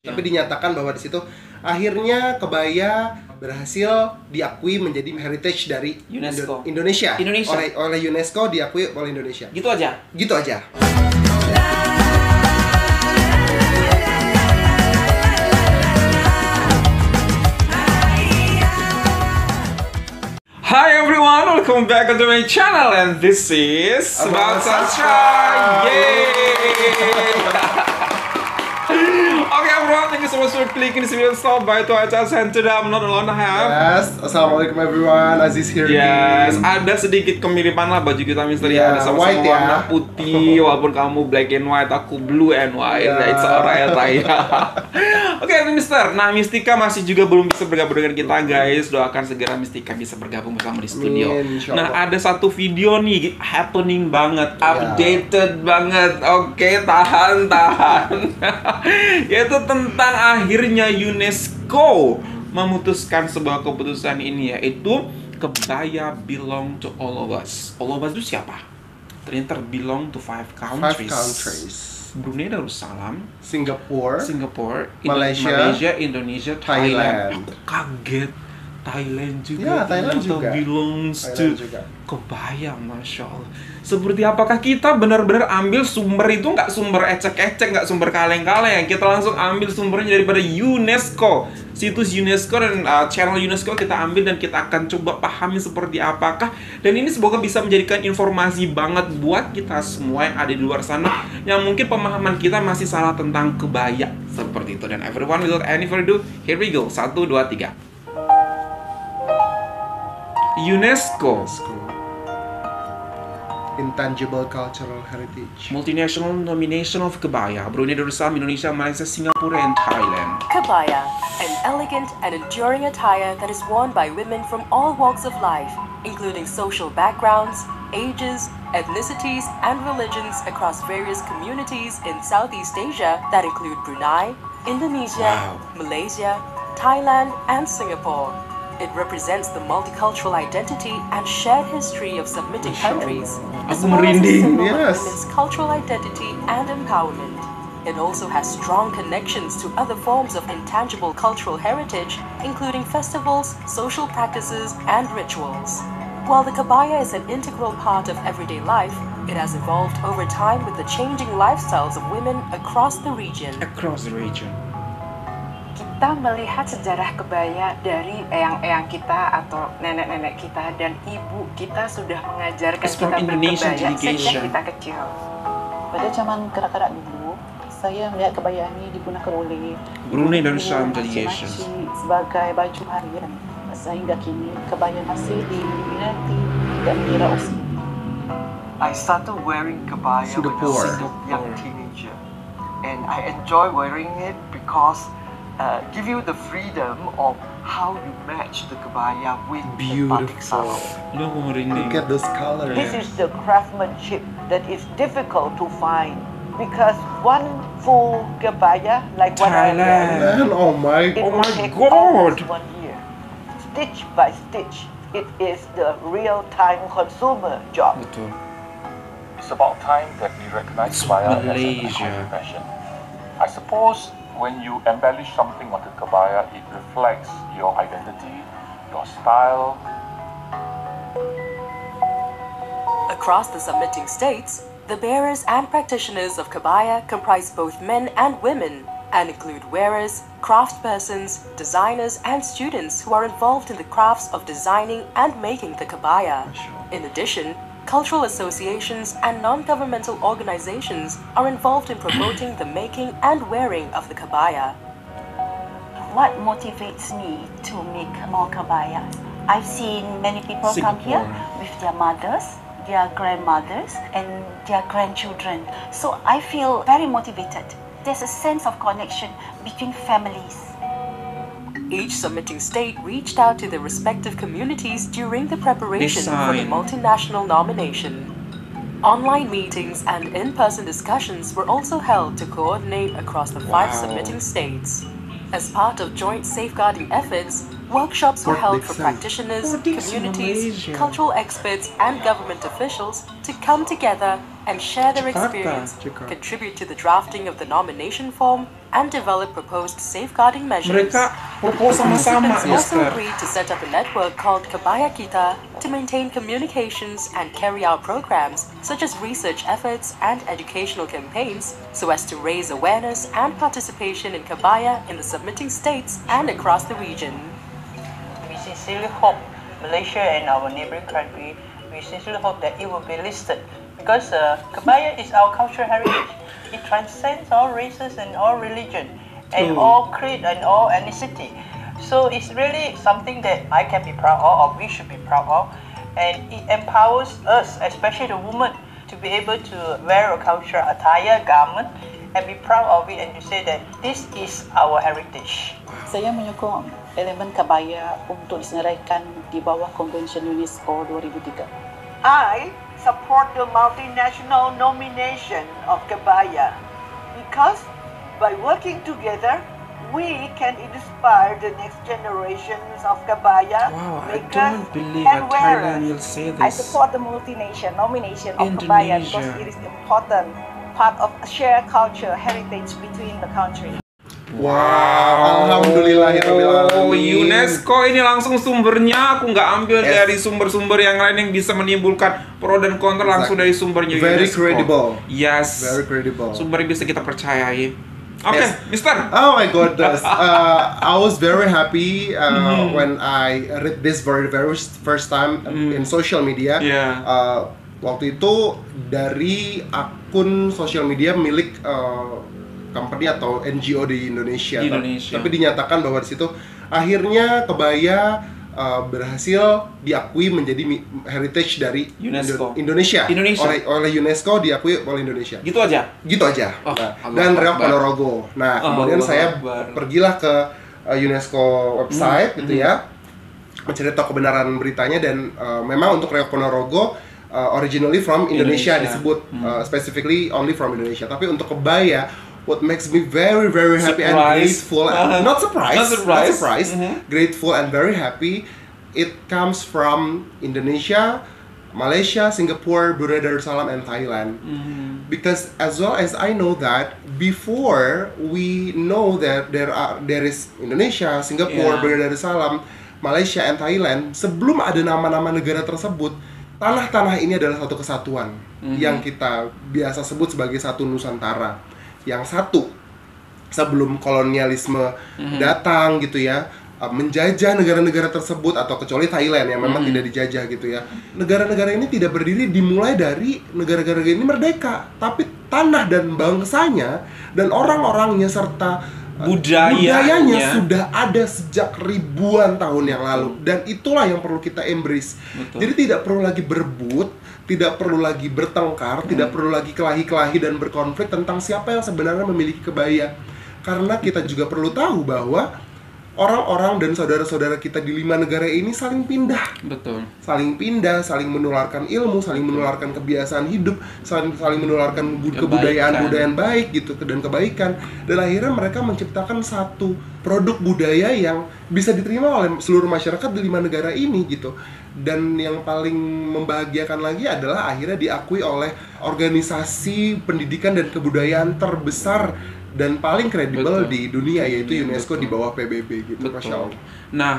Tapi dinyatakan bahwa di situ akhirnya kebaya berhasil diakui menjadi heritage dari UNESCO. Indonesia. Indonesia. Oleh UNESCO diakui oleh Indonesia. Gitu aja. Gitu aja. Hi everyone, welcome back to my channel and this is About Sastra. Yay! Okay everyone, thank you so much for clicking this video. Stop by to our channel and today I'm not alone. I have Assalamualaikum everyone, Aziz here. Yes, ada sedikit kemiripan lah baju kita Mister ya. Ada sama-sama white warna ya. putih, walaupun kamu black and white, aku blue and white. It's alright ya. Oke Mister, nah Mistika masih juga belum bisa bergabung dengan kita guys. Doakan segera Mistika bisa bergabung bersama di studio. Nah ada satu video nih happening banget, updated banget. Oke, tahan. Yaitu tentang akhirnya UNESCO memutuskan sebuah keputusan ini, yaitu kebaya belong to all of us. All of us itu siapa? Ternyata belong to 5 countries. Brunei Darussalam, Singapore, Malaysia, Indonesia, Thailand. Thailand. Aku kaget. Thailand juga. Ya, Thailand juga. Belongs Thailand to juga. kebaya, Masya Allah. Seperti apakah kita benar-benar ambil sumber itu, nggak sumber ecek-ecek, nggak sumber kaleng-kaleng. Kita langsung ambil sumbernya daripada UNESCO. Situs UNESCO dan channel UNESCO kita ambil dan kita akan coba pahami seperti apakah. Dan ini semoga bisa menjadikan informasi banget buat kita semua yang ada di luar sana, yang mungkin pemahaman kita masih salah tentang kebaya. Seperti itu. Dan everyone, without any further ado, here we go. 1, 2, 3. UNESCO, Intangible Cultural Heritage. Multinational Nomination of Kebaya, Brunei Darussalam, Indonesia, Malaysia, Singapore, and Thailand. Kebaya, an elegant and enduring attire that is worn by women from all walks of life, including social backgrounds, ages, ethnicities, and religions across various communities in Southeast Asia that include Brunei, Indonesia, Malaysia, Thailand, and Singapore. It represents the multicultural identity and shared history of submitting countries, as well as a symbol of women's cultural identity and empowerment. It also has strong connections to other forms of intangible cultural heritage, including festivals, social practices, and rituals. While the kebaya is an integral part of everyday life, it has evolved over time with the changing lifestyles of women across the region. Kita melihat sejarah kebaya dari eyang-eyang kita atau nenek-nenek kita dan ibu kita sudah mengajarkan kita berkebaya sejak kita kecil. Pada zaman kanak-kanak dulu, saya melihat kebaya ini digunakan oleh Brunei Darussalam delegation sebagai baju harian. Sehingga kini kebaya masih diminati dan dikira usia. I started wearing kebaya when I was a young teenager, and I enjoy wearing it because give you the freedom of how you match the kebaya with the batik sarung. Look at those colors. This is the craftsmanship that is difficult to find because one full kebaya like what I wear, Oh my God! 1 year, stitch by stitch. It is the real-time consumer job. It's about time that we recognize kebaya as an iconic fashion. I suppose when you embellish something on the kebaya, it reflects your identity, your style. Across the submitting states, the bearers and practitioners of kebaya comprise both men and women and include wearers, craftspersons, designers, and students who are involved in the crafts of designing and making the kebaya. In addition, cultural associations and non-governmental organizations are involved in promoting the making and wearing of the kebaya. What motivates me to make more kebayas? I've seen many people come here with their mothers, their grandmothers, and their grandchildren. So I feel very motivated. There's a sense of connection between families. Each submitting state reached out to their respective communities during the preparation for the multinational nomination. Online meetings and in-person discussions were also held to coordinate across the 5 submitting states. As part of joint safeguarding efforts, workshops were held for practitioners, communities, cultural experts, and government officials to come together and share their experience, contribute to the drafting of the nomination form, and develop proposed safeguarding measures. Mereka propose sama-sama, Participants also agreed to set up a network called Kebaya Kita to maintain communications and carry out programs such as research efforts and educational campaigns so as to raise awareness and participation in Kebaya in the submitting states and across the region. We sincerely hope Malaysia and our neighboring country, we sincerely hope that it will be listed because Kebaya is our cultural heritage. It transcends all races and all religion and all creed and all ethnicity. So it's really something that I can be proud of, or we should be proud of, and it empowers us, especially the women, to be able to wear a cultural attire, garment, and be proud of it and to say that this is our heritage. Saya menyokong elemen kebaya untuk disenaraikan di bawah Konvensyen UNESCO 2003. I support the multinational nomination of Kebaya because by working together, we can inspire the next generations of Kebaya makers and wearers. I support the multinational nomination of Kebaya because it is important part of a shared culture heritage between the country. Wow, alhamdulillahirobbilalamin. Oh, UNESCO ini langsung sumbernya, aku nggak ambil dari sumber-sumber yang lain yang bisa menimbulkan pro dan kontra, langsung dari sumbernya Very UNESCO. credible. Yes. Very credible. Sumber yang bisa kita percayai. Oke, Mister. Oh my goodness. I was very happy when I read this very first time in social media. Yeah. Waktu itu dari akun social media milik company atau NGO di Indonesia. Tapi dinyatakan bahwa di situ akhirnya Kebaya berhasil diakui menjadi heritage dari UNESCO. Indonesia. Oleh UNESCO diakui oleh Indonesia. Gitu aja. Gitu aja. Dan Reok Ponorogo. Nah, kemudian saya pergilah ke UNESCO website gitu ya, mencari tahu kebenaran beritanya, dan memang untuk Reok Ponorogo originally from Indonesia disebut, specifically only from Indonesia. Tapi untuk Kebaya, what makes me very happy and grateful, not surprised, grateful and very happy, it comes from Indonesia, Malaysia, Singapore, Brunei Darussalam, and Thailand. Because as well as I know that before we know that there is Indonesia, Singapore, Brunei Darussalam, Malaysia, and Thailand, sebelum ada nama-nama negara tersebut, tanah-tanah ini adalah satu kesatuan yang kita biasa sebut sebagai satu Nusantara. Yang satu, sebelum kolonialisme datang gitu ya, menjajah negara-negara tersebut, atau kecuali Thailand yang memang tidak dijajah gitu ya. Negara-negara ini tidak berdiri dimulai dari negara-negara ini merdeka, tapi tanah dan bangsanya dan orang-orangnya serta budayanya sudah ada sejak ribuan tahun yang lalu, dan itulah yang perlu kita embrace. Jadi tidak perlu lagi berebut, tidak perlu lagi bertengkar, tidak perlu lagi kelahi-kelahi dan berkonflik tentang siapa yang sebenarnya memiliki kebaya. Karena kita juga perlu tahu bahwa orang-orang dan saudara-saudara kita di 5 negara ini saling pindah. Saling pindah, saling menularkan ilmu, saling menularkan kebiasaan hidup, saling menularkan kebudayaan baik gitu, dan kebaikan. Dan akhirnya mereka menciptakan satu produk budaya yang bisa diterima oleh seluruh masyarakat di 5 negara ini gitu. Dan yang paling membahagiakan lagi adalah akhirnya diakui oleh organisasi pendidikan dan kebudayaan terbesar dan paling kredibel di dunia, yaitu UNESCO di bawah PBB gitu. Masya Allah. Nah,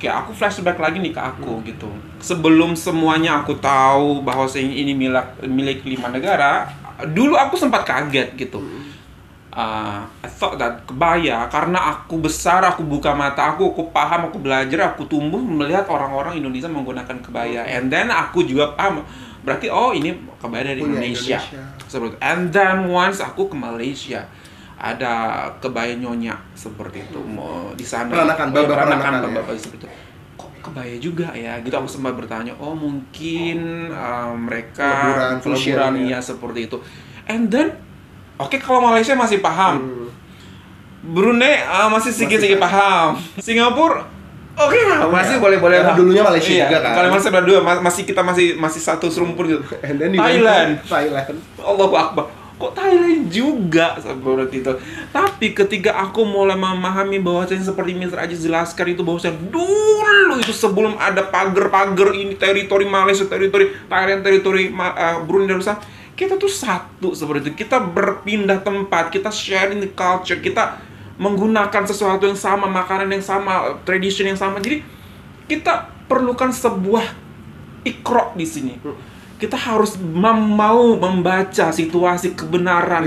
kayak aku flashback lagi nih ke aku gitu. Sebelum semuanya aku tahu bahwa ini milik 5 negara, dulu aku sempat kaget gitu. I thought that Kebaya, karena aku besar, aku buka mata aku paham, aku belajar, aku tumbuh melihat orang-orang Indonesia menggunakan kebaya. And then aku juga paham, berarti ini kebaya dari Indonesia. Seperti itu. And then once aku ke Malaysia, ada kebaya nyonya seperti itu. Di sana peranakan bapak seperti itu. Kok kebaya juga ya? Gitu aku sempat bertanya, mungkin mereka peleburan ya seperti itu. And then kalau Malaysia masih paham, Brunei masih sedikit paham, Singapura masih boleh-boleh. Karena dulunya Malaysia juga kan. Kalau Malaysia berdua kita masih satu serumpun gitu. And then Thailand. Thailand. Allahu Akbar. kok Thailand juga seperti itu. Tapi ketika aku mulai memahami bahwasanya seperti Mr. Aziz jelaskan itu, bahwasanya dulu itu sebelum ada pagar-pagar ini, teritori Malaysia, teritori Thailand, teritori Brunei Darussalam, kita tuh satu seperti itu. Kita berpindah tempat, kita sharing the culture, kita menggunakan sesuatu yang sama, makanan yang sama, tradition yang sama. Jadi kita perlukan sebuah ikro di sini. Kita harus mau membaca situasi kebenaran,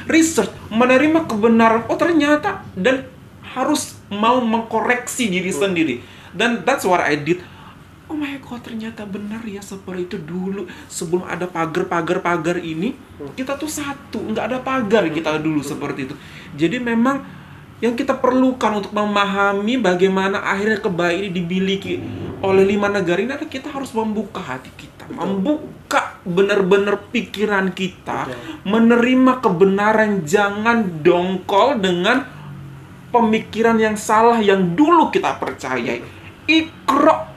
research, menerima kebenaran. Oh ternyata, dan harus mau mengkoreksi diri sendiri. Dan that's what I did. Oh my god, ternyata benar ya seperti itu dulu. Sebelum ada pagar ini, kita tuh satu, nggak ada pagar kita dulu seperti itu. Jadi memang yang kita perlukan untuk memahami bagaimana akhirnya kebaya ini dimiliki oleh 5 negara ini adalah kita harus membuka hati kita, membuka benar-benar pikiran kita, menerima kebenaran, jangan dongkol dengan pemikiran yang salah yang dulu kita percayai. Ikro,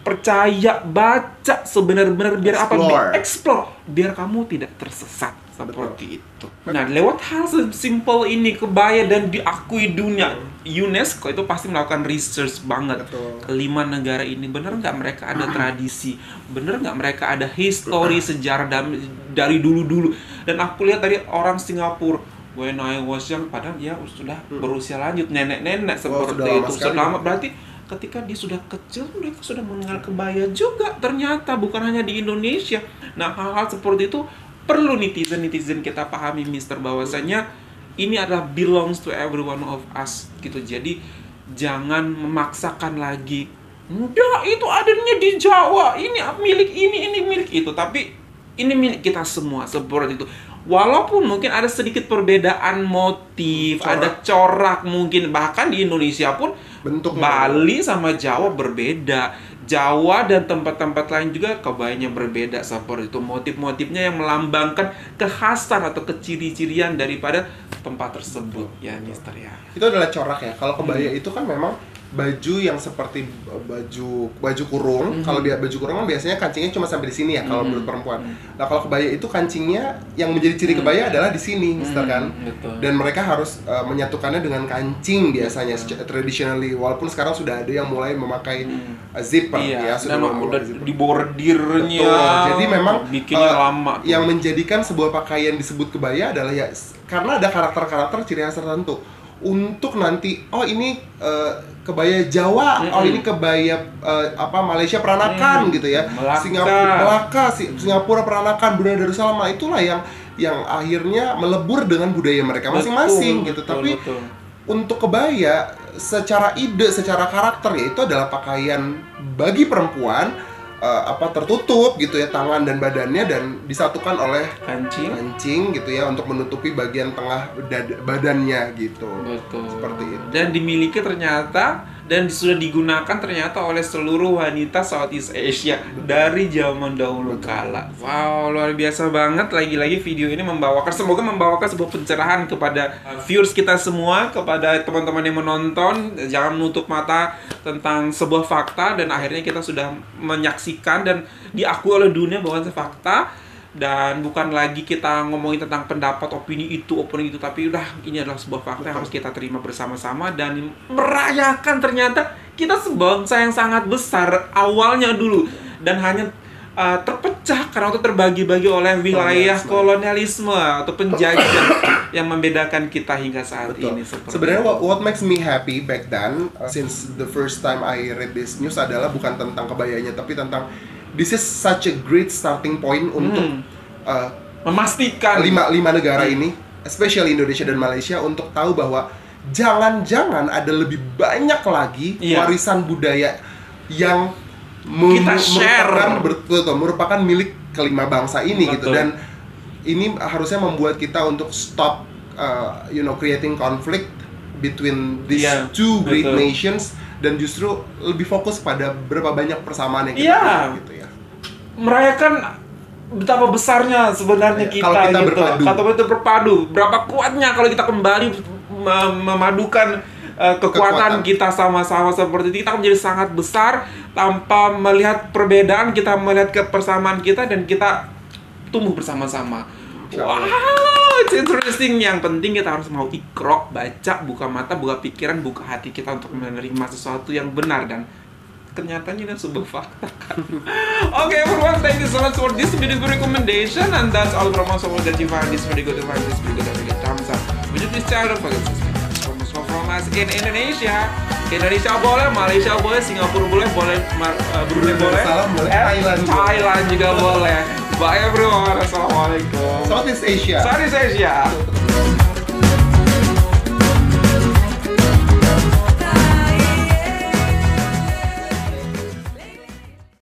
percaya, baca sebenar-benar biar apa? Explore, biar kamu tidak tersesat seperti itu. Nah, lewat hal simple ini kebaya dan diakui dunia, UNESCO itu pasti melakukan research banget. Ke 5 negara ini, bener nggak mereka ada tradisi, bener nggak mereka ada history, sejarah dari dulu-dulu. Dan aku lihat dari orang Singapura, when I was young, padahal dia sudah berusia lanjut, nenek-nenek seperti itu. Selama berarti ketika dia sudah kecil, mereka sudah mengenal kebaya juga ternyata, bukan hanya di Indonesia. Nah, hal-hal seperti itu perlu netizen kita pahami, Mister, bahwasanya ini adalah belongs to every one of us gitu. Jadi jangan memaksakan lagi, udah itu adanya di Jawa, ini milik ini milik itu, tapi ini milik kita semua seperti itu. Walaupun mungkin ada sedikit perbedaan motif, ada corak mungkin, bahkan di Indonesia pun bentuknya Bali sama Jawa berbeda. Jawa dan tempat-tempat lain juga kebayanya berbeda seperti itu. Motif-motifnya yang melambangkan kekhasan atau keciri-cirian daripada tempat tersebut ya, Mister ya. Itu adalah corak ya. Kalau kebaya itu kan memang baju yang seperti baju kurung. Kalau dia baju kurung kan biasanya kancingnya cuma sampai di sini ya kalau menurut perempuan. Nah, kalau kebaya itu kancingnya yang menjadi ciri kebaya adalah di sini, Mister kan. Dan mereka harus menyatukannya dengan kancing biasanya traditionally, walaupun sekarang sudah ada yang mulai memakai zipper ya, sudah udah di bordirnya. Jadi memang bikinnya lama. Yang menjadikan sebuah pakaian disebut kebaya adalah ya karena ada karakter-karakter ciri khas tertentu. Untuk nanti, oh ini kebaya Jawa, oh ini kebaya Malaysia Peranakan gitu ya, Singapura Peranakan, Brunei Darussalam, itulah yang akhirnya melebur dengan budaya mereka masing-masing gitu. Tapi untuk kebaya secara ide, secara karakter ya itu adalah pakaian bagi perempuan tertutup gitu ya, tangan dan badannya, dan disatukan oleh kancing gitu ya untuk menutupi bagian tengah badannya gitu. Betul. Seperti itu. Dan dimiliki ternyata dan sudah digunakan ternyata oleh seluruh wanita Southeast Asia dari zaman dahulu kala. Wow, luar biasa banget. Lagi-lagi video ini semoga membawakan sebuah pencerahan kepada viewers kita semua, kepada teman-teman yang menonton. Jangan menutup mata tentang sebuah fakta, dan akhirnya kita sudah menyaksikan dan diakui oleh dunia bahwa itu fakta. Dan bukan lagi kita ngomongin tentang pendapat, opini itu, tapi udah ini adalah sebuah fakta yang harus kita terima bersama-sama dan merayakan ternyata kita sebangsa yang sangat besar awalnya dulu, dan hanya terpecah karena itu terbagi-bagi oleh wilayah kolonialisme atau penjajah yang membedakan kita hingga saat ini. Sebenarnya what makes me happy back then, since the first time I read this news adalah bukan tentang kebayanya, tapi tentang this is such a great starting point untuk memastikan lima negara ini, especially Indonesia dan Malaysia, untuk tahu bahwa jangan-jangan ada lebih banyak lagi warisan budaya yang merupakan milik kelima bangsa ini gitu. Dan ini harusnya membuat kita untuk stop creating conflict between these two great nations, dan justru lebih fokus pada berapa banyak persamaan yang kita punya gitu ya. Merayakan betapa besarnya sebenarnya kita kalau kita gitu. Kalau kita berpadu, berapa kuatnya kalau kita kembali memadukan kekuatan kita sama-sama seperti itu. Kita menjadi sangat besar tanpa melihat perbedaan, kita melihat kebersamaan kita dan kita tumbuh bersama-sama. Wow, it's interesting. Yang penting kita harus mau ikro, baca, buka mata, buka pikiran, buka hati kita untuk menerima sesuatu yang benar dan kenyataannya itu sebuah fakta kan. Okay, everyone, thank you so much for this video recommendation, and that's all from us. That you find this video good, find this video good, give thumbs up. Visit this channel, don't forget to subscribe. From us in Indonesia. Indonesia boleh, Malaysia boleh, Singapura boleh, Brunei boleh, Thailand juga boleh. Bye everyone, assalamualaikum. Southeast Asia.